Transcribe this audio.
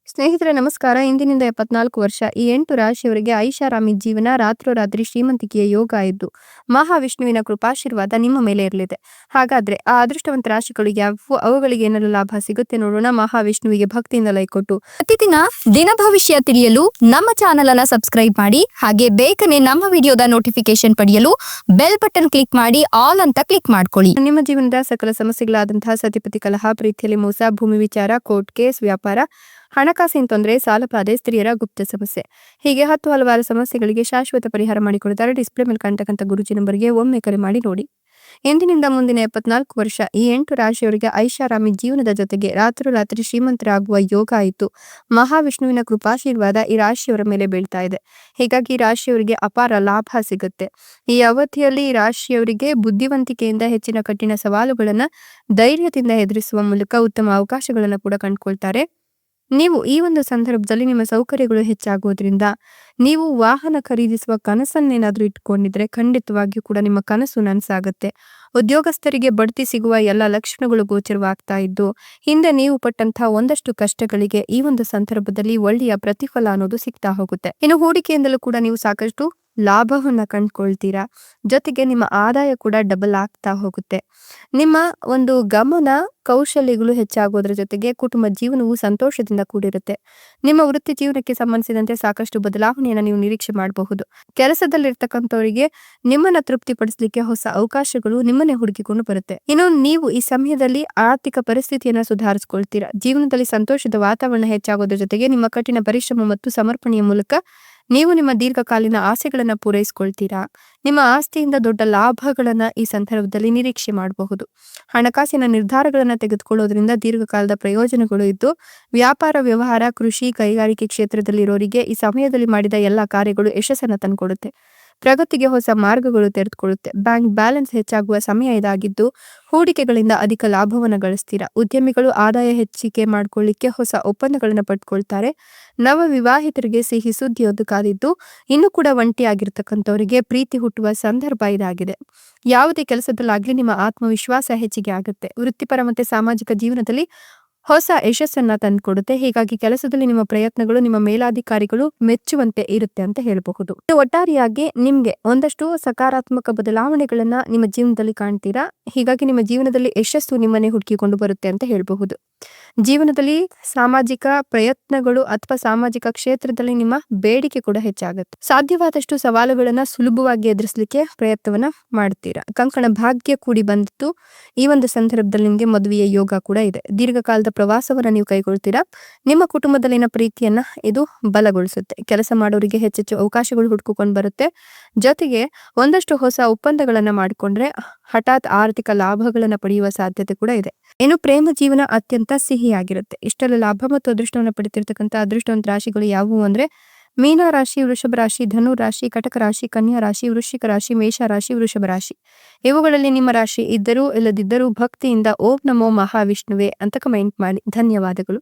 ಸ್ನೇಹಿತರೆ ನಮಸ್ಕಾರ. ಇಂದಿನಿಂದ 74 ವರ್ಷ ಈ 8 ರಾಶಿಯವರಿಗೆ ಐಷಾರಾಮಿ ಜೀವನ, ರಾತ್ರೋರಾತ್ರಿ ಶ್ರೀಮಂತಿಕೆಯ ಯೋಗ ಇದ್ದು ಮಹಾವಿಷ್ಣುವಿನ ಕೃಪಾಶೀರ್ವಾದ ನಿಮ್ಮ ಮೇಲೆ ಇರಲಿದೆ. ಹಾಗಾದ್ರೆ ಆ ಅದೃಷ್ಟವಂತ ರಾಶಿಗಳು ಯಾವುವು, ಅವುಗಳಿಗೆ ಏನೆಲ್ಲ ಲಾಭ ಸಿಗುತ್ತೆ ನೋಡೋಣ. ಮಹಾವಿಷ್ಣುವಿಗೆ ಭಕ್ತಿಯಿಂದ ಲೈಕೊಟ್ಟು ಪ್ರತಿದಿನ ದಿನ ಭವಿಷ್ಯ ತಿಳಿಯಲು ನಮ್ಮ ಚಾನೆಲ್ ಅನ್ನು ಸಬ್ಸ್ಕ್ರೈಬ್ ಮಾಡಿ, ಹಾಗೆ ಬೇಗನೆ ನಮ್ಮ ವಿಡಿಯೋದ ನೋಟಿಫಿಕೇಶನ್ ಪಡೆಯಲು ಬೆಲ್ ಬಟನ್ ಕ್ಲಿಕ್ ಮಾಡಿ ಆಲ್ ಅಂತ ಕ್ಲಿಕ್ ಮಾಡ್ಕೊಳ್ಳಿ. ನಿಮ್ಮ ಜೀವನದ ಸಕಲ ಸಮಸ್ಯೆಗಳಾದಂತಹ ಸತಿಪತಿ ಕಲಹ, ಪ್ರೀತಿಯಲ್ಲಿ ಮೋಸ, ಭೂಮಿ ವಿಚಾರ, ಕೋರ್ಟ್ ಕೇಸ್, ವ್ಯಾಪಾರ, ಹಣಕಾಸಿನ ತೊಂದರೆ, ಸಾಲಬಾಧೆ, ಸ್ತ್ರೀಯರ ಗುಪ್ತ ಸಮಸ್ಯೆ, ಹೀಗೆ ಹಲವಾರು ಸಮಸ್ಯೆಗಳಿಗೆ ಶಾಶ್ವತ ಪರಿಹಾರ ಮಾಡಿಕೊಡುತ್ತಾರೆ. ಡಿಸ್ಪ್ಲೇ ಮೇಲೆ ಕಾಣ್ತಕ್ಕಂಥ ಗುರುಜಿ ನಂಬರ್ಗೆ ಒಮ್ಮೆ ಕರೆ ಮಾಡಿ ನೋಡಿ. ಎಂದಿನಿಂದ ಮುಂದಿನ 74 ವರ್ಷ ಈ 8 ರಾಶಿಯವರಿಗೆ ಐಷಾರಾಮಿ ಜೀವನದ ಜೊತೆಗೆ ರಾತ್ರೋರಾತ್ರಿ ಶ್ರೀಮಂತರಾಗುವ ಯೋಗ ಆಯಿತು. ಮಹಾವಿಷ್ಣುವಿನ ಕೃಪಾಶೀರ್ವಾದ ಈ ರಾಶಿಯವರ ಮೇಲೆ ಬೀಳ್ತಾ ಇದೆ. ಹೀಗಾಗಿ ಈ ರಾಶಿಯವರಿಗೆ ಅಪಾರ ಲಾಭ ಸಿಗುತ್ತೆ. ಈ ಅವಧಿಯಲ್ಲಿ ಈ ರಾಶಿಯವರಿಗೆ ಬುದ್ಧಿವಂತಿಕೆಯಿಂದ ಹೆಚ್ಚಿನ ಕಠಿಣ ಸವಾಲುಗಳನ್ನ ಧೈರ್ಯದಿಂದ ಎದುರಿಸುವ ಮೂಲಕ ಉತ್ತಮ ಅವಕಾಶಗಳನ್ನ ಕೂಡ ಕಂಡುಕೊಳ್ತಾರೆ. ನೀವು ಈ ಒಂದು ಸಂದರ್ಭದಲ್ಲಿ ನಿಮ್ಮ ಸೌಕರ್ಯಗಳು ಹೆಚ್ಚಾಗೋದ್ರಿಂದ ನೀವು ವಾಹನ ಖರೀದಿಸುವ ಕನಸನ್ನೇನಾದ್ರೂ ಇಟ್ಕೊಂಡಿದ್ರೆ ಖಂಡಿತವಾಗಿಯೂ ಕೂಡ ನಿಮ್ಮ ಕನಸು ನನಸಾಗುತ್ತೆ. ಉದ್ಯೋಗಸ್ಥರಿಗೆ ಬಡ್ತಿ ಸಿಗುವ ಎಲ್ಲ ಲಕ್ಷಣಗಳು ಗೋಚರವಾಗ್ತಾ ಇದ್ದು ಹಿಂದೆ ನೀವು ಪಟ್ಟಂತಹ ಒಂದಷ್ಟು ಕಷ್ಟಗಳಿಗೆ ಈ ಒಂದು ಸಂದರ್ಭದಲ್ಲಿ ಒಳ್ಳೆಯ ಪ್ರತಿಫಲ ಅನ್ನೋದು ಸಿಗ್ತಾ ಹೋಗುತ್ತೆ. ಇನ್ನು ಹೂಡಿಕೆಯಿಂದಲೂ ಕೂಡ ನೀವು ಸಾಕಷ್ಟು ಲಾಭವನ್ನ ಕಂಡುಕೊಳ್ತೀರಾ. ಜೊತೆಗೆ ನಿಮ್ಮ ಆದಾಯ ಕೂಡ ಡಬಲ್ ಆಗ್ತಾ ಹೋಗುತ್ತೆ. ನಿಮ್ಮ ಒಂದು ಗಮನ ಕೌಶಲ್ಯಗಳು ಹೆಚ್ಚಾಗೋದ್ರ ಜೊತೆಗೆ ಕುಟುಂಬ ಜೀವನವು ಸಂತೋಷದಿಂದ ಕೂಡಿರುತ್ತೆ. ನಿಮ್ಮ ವೃತ್ತಿ ಜೀವನಕ್ಕೆ ಸಂಬಂಧಿಸಿದಂತೆ ಸಾಕಷ್ಟು ಬದಲಾವಣೆಯನ್ನು ನೀವು ನಿರೀಕ್ಷೆ ಮಾಡಬಹುದು. ಕೆಲಸದಲ್ಲಿರ್ತಕ್ಕಂಥವರಿಗೆ ನಿಮ್ಮನ್ನ ತೃಪ್ತಿಪಡಿಸಲಿಕ್ಕೆ ಹೊಸ ಅವಕಾಶಗಳು ನಿಮ್ಮನ್ನೇ ಹುಡುಕಿಕೊಂಡು ಬರುತ್ತೆ. ಇನ್ನು ನೀವು ಈ ಸಮಯದಲ್ಲಿ ಆರ್ಥಿಕ ಪರಿಸ್ಥಿತಿಯನ್ನ ಸುಧಾರಿಸ್ಕೊಳ್ತೀರಾ. ಜೀವನದಲ್ಲಿ ಸಂತೋಷದ ವಾತಾವರಣ ಹೆಚ್ಚಾಗೋದ್ರ ಜೊತೆಗೆ ನಿಮ್ಮ ಕಠಿಣ ಪರಿಶ್ರಮ ಮತ್ತು ಸಮರ್ಪಣೆಯ ಮೂಲಕ ನೀವು ನಿಮ್ಮ ದೀರ್ಘಕಾಲೀನ ಆಸೆಗಳನ್ನ ಪೂರೈಸಿಕೊಳ್ತೀರಾ. ನಿಮ್ಮ ಆಸ್ತಿಯಿಂದ ದೊಡ್ಡ ಲಾಭಗಳನ್ನ ಈ ಸಂದರ್ಭದಲ್ಲಿ ನಿರೀಕ್ಷೆ ಮಾಡಬಹುದು. ಹಣಕಾಸಿನ ನಿರ್ಧಾರಗಳನ್ನ ತೆಗೆದುಕೊಳ್ಳೋದ್ರಿಂದ ದೀರ್ಘಕಾಲದ ಪ್ರಯೋಜನಗಳು ಇದ್ದು ವ್ಯಾಪಾರ, ವ್ಯವಹಾರ, ಕೃಷಿ, ಕೈಗಾರಿಕೆ ಕ್ಷೇತ್ರದಲ್ಲಿರೋರಿಗೆ ಈ ಸಮಯದಲ್ಲಿ ಮಾಡಿದ ಎಲ್ಲಾ ಕಾರ್ಯಗಳು ಯಶಸ್ಸನ್ನ ತಂದುಕೊಡುತ್ತೆ. ಪ್ರಗತಿಗೆ ಹೊಸ ಮಾರ್ಗಗಳು ತೆರೆದುಕೊಳ್ಳುತ್ತೆ. ಬ್ಯಾಂಕ್ ಬ್ಯಾಲೆನ್ಸ್ ಹೆಚ್ಚಾಗುವ ಸಮಯ ಇದಾಗಿದ್ದು ಹೂಡಿಕೆಗಳಿಂದ ಅಧಿಕ ಲಾಭವನ್ನು ಗಳಿಸ್ತೀರಾ. ಉದ್ಯಮಿಗಳು ಆದಾಯ ಹೆಚ್ಚಿಗೆ ಮಾಡ್ಕೊಳ್ಳಿಕ್ಕೆ ಹೊಸ ಒಪ್ಪಂದಗಳನ್ನ ಪಡ್ಕೊಳ್ತಾರೆ. ನವ ವಿವಾಹಿತರಿಗೆ ಸಿಹಿ ಸುದ್ದಿಯೊಂದು ಕಾದಿದ್ದು ಇನ್ನು ಕೂಡ ಒಂಟಿಯಾಗಿರ್ತಕ್ಕಂಥವರಿಗೆ ಪ್ರೀತಿ ಹುಟ್ಟುವ ಸಂದರ್ಭ ಇದಾಗಿದೆ. ಯಾವುದೇ ಕೆಲಸದಲ್ಲಾಗ್ಲಿ ನಿಮ್ಮ ಆತ್ಮವಿಶ್ವಾಸ ಹೆಚ್ಚಿಗೆ ಆಗುತ್ತೆ. ವೃತ್ತಿಪರ ಮತ್ತೆ ಸಾಮಾಜಿಕ ಜೀವನದಲ್ಲಿ ಹೊಸ ಯಶಸ್ಸನ್ನ ತಂದುಕೊಡುತ್ತೆ. ಹೀಗಾಗಿ ಕೆಲಸದಲ್ಲಿ ನಿಮ್ಮ ಪ್ರಯತ್ನಗಳು ನಿಮ್ಮ ಮೇಲಾಧಿಕಾರಿಗಳು ಮೆಚ್ಚುವಂತೆ ಇರುತ್ತೆ ಅಂತ ಹೇಳಬಹುದು. ಒಟ್ಟಾರೆಯಾಗಿ ನಿಮ್ಗೆ ಒಂದಷ್ಟು ಸಕಾರಾತ್ಮಕ ಬದಲಾವಣೆಗಳನ್ನ ನಿಮ್ಮ ಜೀವನದಲ್ಲಿ ಕಾಣ್ತೀರಾ. ಹೀಗಾಗಿ ನಿಮ್ಮ ಜೀವನದಲ್ಲಿ ಯಶಸ್ಸು ನಿಮ್ಮನ್ನೇ ಹುಡುಕಿಕೊಂಡು ಬರುತ್ತೆ ಅಂತ ಹೇಳಬಹುದು. ಜೀವನದಲ್ಲಿ ಸಾಮಾಜಿಕ ಪ್ರಯತ್ನಗಳು ಅಥವಾ ಸಾಮಾಜಿಕ ಕ್ಷೇತ್ರದಲ್ಲಿ ನಿಮ್ಮ ಬೇಡಿಕೆ ಕೂಡ ಹೆಚ್ಚಾಗುತ್ತೆ. ಸಾಧ್ಯವಾದಷ್ಟು ಸವಾಲುಗಳನ್ನ ಸುಲಭವಾಗಿ ಎದುರಿಸಲಿಕ್ಕೆ ಪ್ರಯತ್ನವನ್ನ ಮಾಡ್ತೀರಾ. ಕಂಕಣ ಭಾಗ್ಯ ಕೂಡಿ ಬಂದಿತ್ತು. ಈ ಒಂದು ಸಂದರ್ಭದಲ್ಲಿ ನಿಮಗೆ ಮದುವೆಯ ಯೋಗ ಕೂಡ ಇದೆ. ದೀರ್ಘಕಾಲದ ಪ್ರವಾಸವನ್ನ ನೀವು ಕೈಗೊಳ್ತೀರಾ. ನಿಮ್ಮ ಕುಟುಂಬದಲ್ಲಿನ ಪ್ರೀತಿಯನ್ನ ಇದು ಬಲಗೊಳಿಸುತ್ತೆ. ಕೆಲಸ ಮಾಡೋರಿಗೆ ಹೆಚ್ಚೆಚ್ಚು ಅವಕಾಶಗಳು ಹುಡುಕಿಕೊಂಡು ಬರುತ್ತೆ. ಜೊತೆಗೆ ಒಂದಷ್ಟು ಹೊಸ ಒಪ್ಪಂದಗಳನ್ನ ಮಾಡಿಕೊಂಡ್ರೆ ಹಠಾತ್ ಆರ್ಥಿಕ ಲಾಭಗಳನ್ನ ಪಡೆಯುವ ಸಾಧ್ಯತೆ ಕೂಡ ಇದೆ. ಇನ್ನು ಪ್ರೇಮ ಜೀವನ ಅತ್ಯಂತ ಸಿಹಿಯಾಗಿರುತ್ತೆ. ಇಷ್ಟೆಲ್ಲ ಲಾಭ ಮತ್ತು ಅದೃಷ್ಟವನ್ನು ಪಡೆದಿರ್ತಕ್ಕಂಥ ಅದೃಷ್ಟವಂತ ರಾಶಿಗಳು ಯಾವುವು ಅಂದ್ರೆ ಮೀನ ರಾಶಿ, ವೃಷಭ ರಾಶಿ, ಧನು ರಾಶಿ, ಕಟಕ ರಾಶಿ, ಕನ್ಯಾ ರಾಶಿ, ವೃಶ್ಚಿಕ ರಾಶಿ, ಮೇಷ ರಾಶಿ, ವೃಷಭ ರಾಶಿ. ಇವುಗಳಲ್ಲಿ ನಿಮ್ಮ ರಾಶಿ ಇದ್ದರೂ ಇಲ್ಲದಿದ್ದರೂ ಭಕ್ತಿಯಿಂದ ಓಂ ನಮೋ ಮಹಾವಿಷ್ಣುವೆ ಅಂತ ಕಮೆಂಟ್ ಮಾಡಿ. ಧನ್ಯವಾದಗಳು.